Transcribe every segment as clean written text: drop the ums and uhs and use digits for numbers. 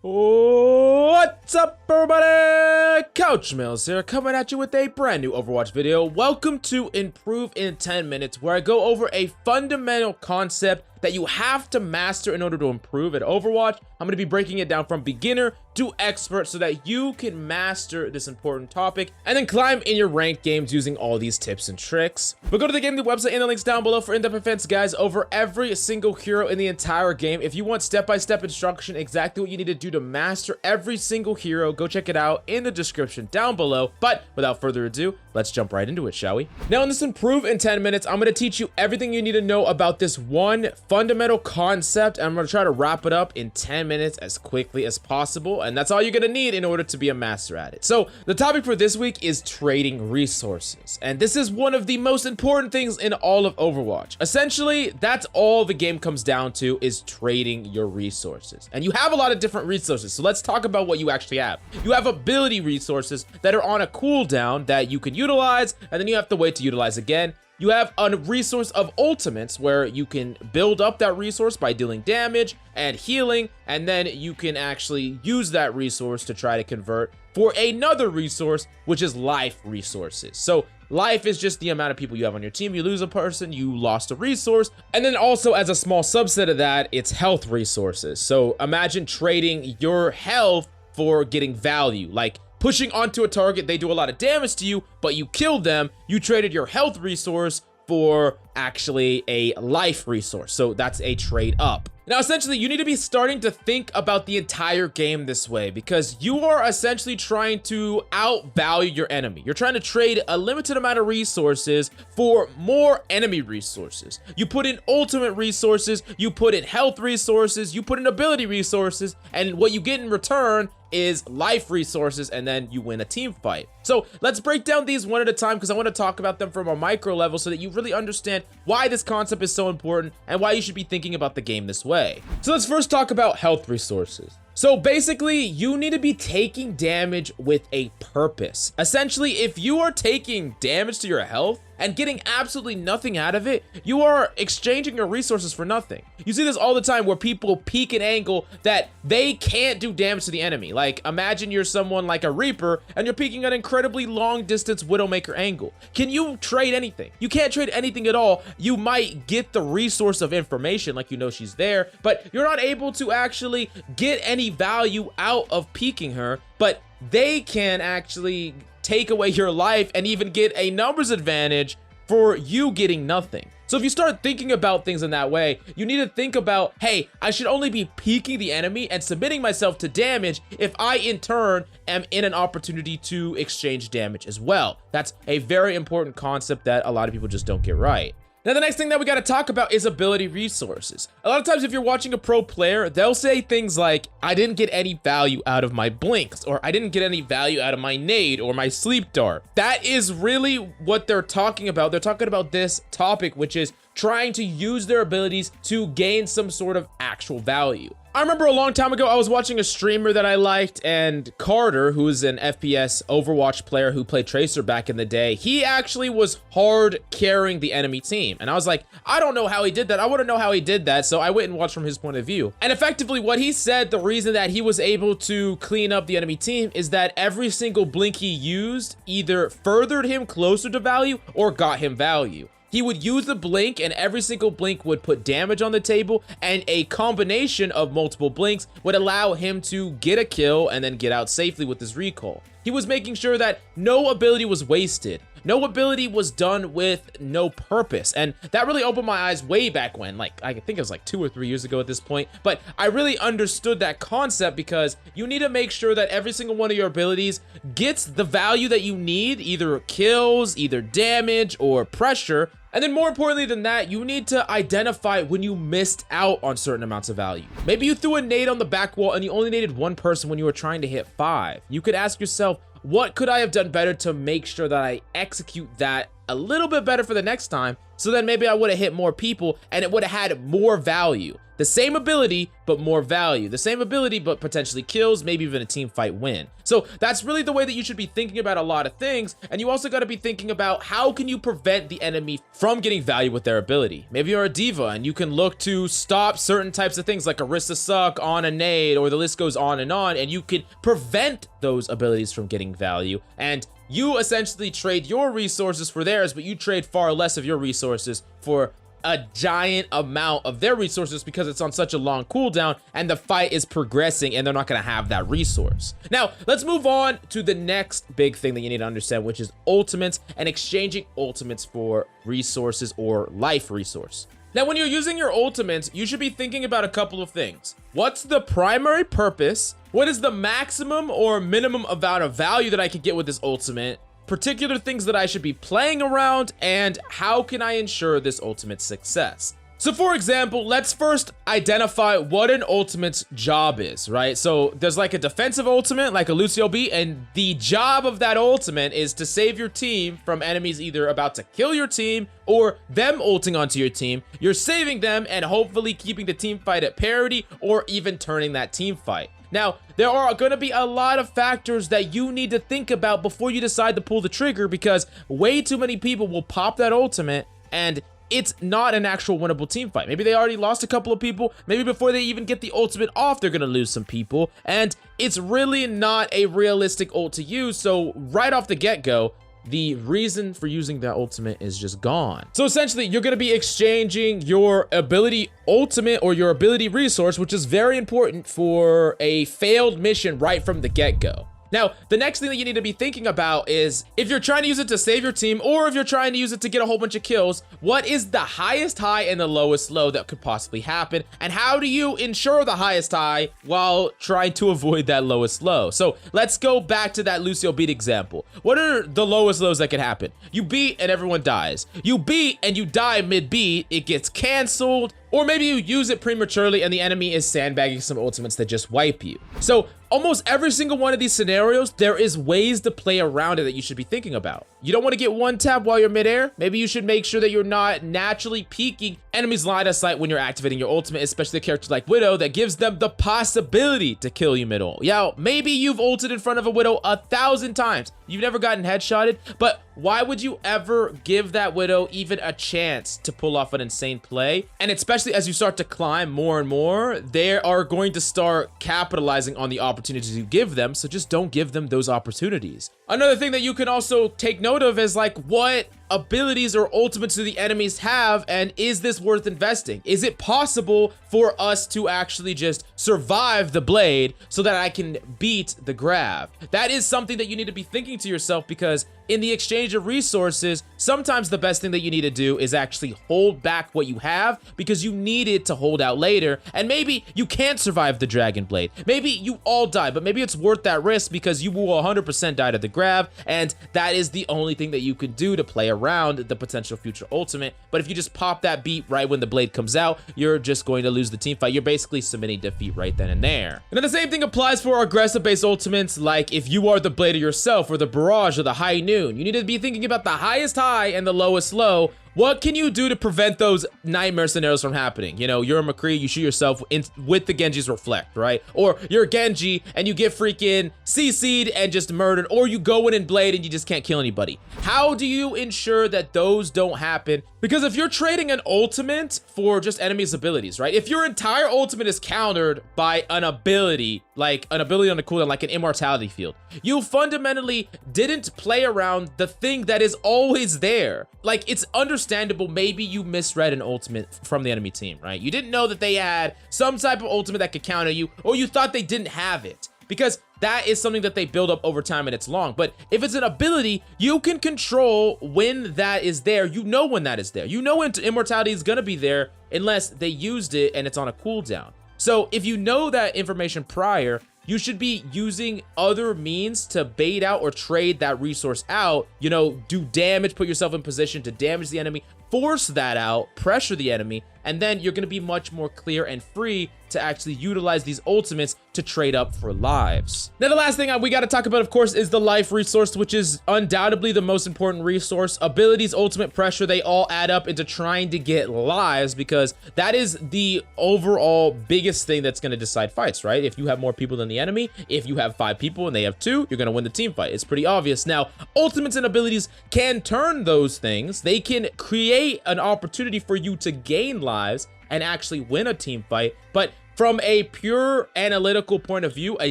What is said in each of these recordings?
What's up, everybody? Couch Mills here, coming at you with a brand new Overwatch video. Welcome to Improve in 10 Minutes, where I go over a fundamental concept that you have to master in order to improve at Overwatch. I'm going to be breaking it down from beginner to expert so that you can master this important topic and then climb in your ranked games using all these tips and tricks. But go to the GameLeap website in the links down below for in-depth events guys over every single hero in the entire game. If you want step-by-step instruction, exactly what you need to do to master every single hero, go check it out in the description down below. But without further ado, let's jump right into it, shall we? Now in this Improve in 10 Minutes, I'm going to teach you everything you need to know about this one fundamental concept. I'm going to try to wrap it up in 10 minutes as quickly as possible, and that's all you're going to need in order to be a master at it. So the topic for this week is trading resources, and this is one of the most important things in all of Overwatch. Essentially, that's all the game comes down to, is trading your resources. And you have a lot of different resources, so let's talk about what you actually have. You have ability resources that are on a cooldown that you can utilize, and then you have to wait to utilize again. You have a resource of ultimates where you can build up that resource by dealing damage and healing, and then you can actually use that resource to try to convert for another resource, which is life resources. So life is just the amount of people you have on your team. You lose a person, you lost a resource. And then also as a small subset of that, it's health resources. So imagine trading your health for getting value, like pushing onto a target, they do a lot of damage to you, but you killed them. You traded your health resource for actually a life resource. So that's a trade up. Now, essentially, you need to be starting to think about the entire game this way, because you are essentially trying to outvalue your enemy. You're trying to trade a limited amount of resources for more enemy resources. You put in ultimate resources, you put in health resources, you put in ability resources, and what you get in return is life resources, and then you win a team fight. So let's break down these one at a time, because I want to talk about them from a micro level so that you really understand why this concept is so important and why you should be thinking about the game this way. So let's first talk about health resources. So basically, you need to be taking damage with a purpose. Essentially, if you are taking damage to your health and getting absolutely nothing out of it, you are exchanging your resources for nothing. You see this all the time where people peek an angle that they can't do damage to the enemy. Like, imagine you're someone like a Reaper and you're peeking an incredibly long distance Widowmaker angle. Can you trade anything? You can't trade anything at all. You might get the resource of information, like you know she's there, but you're not able to actually get any value out of peeking her, but they can actually take away your life and even get a numbers advantage for you getting nothing. So if you start thinking about things in that way, you need to think about, hey, I should only be peeking the enemy and submitting myself to damage if I in turn am in an opportunity to exchange damage as well. That's a very important concept that a lot of people just don't get right. Now, the next thing that we got to talk about is ability resources. A lot of times if you're watching a pro player, they'll say things like, I didn't get any value out of my blinks, or I didn't get any value out of my nade or my sleep dart. That is really what they're talking about. They're talking about this topic, which is trying to use their abilities to gain some sort of actual value. I remember a long time ago, I was watching a streamer that I liked, and Carter, who is an FPS Overwatch player who played Tracer back in the day, he actually was hard carrying the enemy team. And I was like, I don't know how he did that. I want to know how he did that. So I went and watched from his point of view. And effectively what he said, the reason that he was able to clean up the enemy team is that every single blink he used either furthered him closer to value or got him value. He would use the blink, and every single blink would put damage on the table, and a combination of multiple blinks would allow him to get a kill and then get out safely with his recall. He was making sure that no ability was wasted. No ability was done with no purpose. And that really opened my eyes way back when, like, I think it was like 2 or 3 years ago at this point. But I really understood that concept, because you need to make sure that every single one of your abilities gets the value that you need, either kills, either damage, or pressure. And then more importantly than that, you need to identify when you missed out on certain amounts of value. Maybe you threw a nade on the back wall and you only naded one person when you were trying to hit 5. You could ask yourself, what could I have done better to make sure that I execute that a little bit better for the next time, so then maybe I would have hit more people and it would have had more value. The same ability, but more value. The same ability, but potentially kills, maybe even a team fight win. So that's really the way that you should be thinking about a lot of things. And you also got to be thinking about how can you prevent the enemy from getting value with their ability. Maybe you're a diva and you can look to stop certain types of things like Arista suck, on a nade, or the list goes on, and you can prevent those abilities from getting value. And you essentially trade your resources for theirs, but you trade far less of your resources for a giant amount of their resources because it's on such a long cooldown and the fight is progressing and they're not going to have that resource. Now, let's move on to the next big thing that you need to understand, which is ultimates and exchanging ultimates for resources or life resource. Now, when you're using your ultimates, you should be thinking about a couple of things. What's the primary purpose? What is the maximum or minimum amount of value that I could get with this ultimate? Particular things that I should be playing around, and how can I ensure this ultimate success? So for example, let's first identify what an ultimate's job is, right? So there's like a defensive ultimate, like a Lucio B, and the job of that ultimate is to save your team from enemies either about to kill your team or them ulting onto your team. You're saving them and hopefully keeping the team fight at parity or even turning that team fight. Now, there are going to be a lot of factors that you need to think about before you decide to pull the trigger, because way too many people will pop that ultimate and it's not an actual winnable team fight. Maybe they already lost a couple of people. Maybe before they even get the ultimate off, they're going to lose some people. And it's really not a realistic ult to use. So right off the get-go, the reason for using that ultimate is just gone. So essentially, you're going to be exchanging your ability ultimate or your ability resource, which is very important for a failed mission right from the get-go. Now, the next thing that you need to be thinking about is if you're trying to use it to save your team or if you're trying to use it to get a whole bunch of kills, what is the highest high and the lowest low that could possibly happen? And how do you ensure the highest high while trying to avoid that lowest low? So let's go back to that Lucio beat example. What are the lowest lows that could happen? You beat and everyone dies. You beat and you die mid-beat, it gets canceled. Or maybe you use it prematurely and the enemy is sandbagging some ultimates that just wipe you. So almost every single one of these scenarios, there is ways to play around it that you should be thinking about. You don't want to get one tap while you're midair. Maybe you should make sure that you're not naturally peeking enemies' line of sight when you're activating your ultimate, especially a character like Widow that gives them the possibility to kill you mid-ult. Yeah, maybe you've ulted in front of a Widow 1,000 times. You've never gotten headshotted, but why would you ever give that Widow even a chance to pull off an insane play? And especially as you start to climb more and more, they are going to start capitalizing on the opportunities you give them, so just don't give them those opportunities. Another thing that you can also take note of is like what abilities or ultimates do the enemies have, and is this worth investing? Is it possible for us to actually just survive the blade so that I can beat the grab? That is something that you need to be thinking to yourself, because in the exchange of resources, sometimes the best thing that you need to do is actually hold back what you have because you need it to hold out later. And maybe you can't survive the Dragon Blade. Maybe you all die, but maybe it's worth that risk because you will 100% die to the grab. And that is the only thing that you can do to play around the potential future ultimate. But if you just pop that beat right when the blade comes out, you're just going to lose the team fight. You're basically submitting defeat right then and there. And then the same thing applies for aggressive based ultimates, like if you are the Blader yourself or the Barrage or the High Noon. You need to be thinking about the highest high and the lowest low. What can you do to prevent those nightmare scenarios from happening? You know, you're a McCree, you shoot yourself with the Genji's Reflect, right? Or you're Genji and you get freaking CC'd and just murdered, or you go in and Blade and you just can't kill anybody. How do you ensure that those don't happen? Because if you're trading an ultimate for just enemies' abilities, right? If your entire ultimate is countered by an ability, like an ability on the cooldown, like an immortality field, you fundamentally didn't play around the thing that is always there. Like, it's understandable, maybe you misread an ultimate from the enemy team, right? You didn't know that they had some type of ultimate that could counter you, or you thought they didn't have it, because that is something that they build up over time and it's long. But if it's an ability, you can control when that is there. You know when that is there. You know when immortality is going to be there unless they used it and it's on a cooldown. So if you know that information prior, you should be using other means to bait out or trade that resource out, do damage, put yourself in position to damage the enemy, force that out, pressure the enemy, and then you're going to be much more clear and free to actually utilize these ultimates to trade up for lives. Now, the last thing we got to talk about, of course, is the life resource, which is undoubtedly the most important resource. Abilities, ultimate, pressure, they all add up into trying to get lives, because that is the overall biggest thing that's going to decide fights, right? If you have more people than the enemy, if you have 5 people and they have 2, you're going to win the team fight. It's pretty obvious. Now, ultimates and abilities can turn those things. They can create an opportunity for you to gain lives and actually win a team fight, but from a pure analytical point of view, a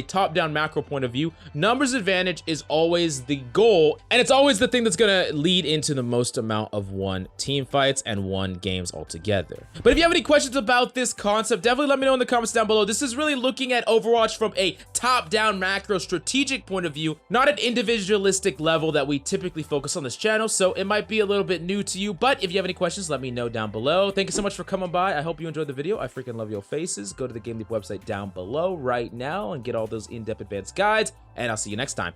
top-down macro point of view, numbers advantage is always the goal, and it's always the thing that's gonna lead into the most amount of won team fights and won games altogether. But if you have any questions about this concept, definitely let me know in the comments down below. This is really looking at Overwatch from a top-down macro strategic point of view, not an individualistic level that we typically focus on this channel, so it might be a little bit new to you, but if you have any questions, let me know down below. Thank you so much for coming by. I hope you enjoyed the video. I freaking love your faces. Go to the GameLeap website down below right now and get all those in-depth advanced guides, and I'll see you next time.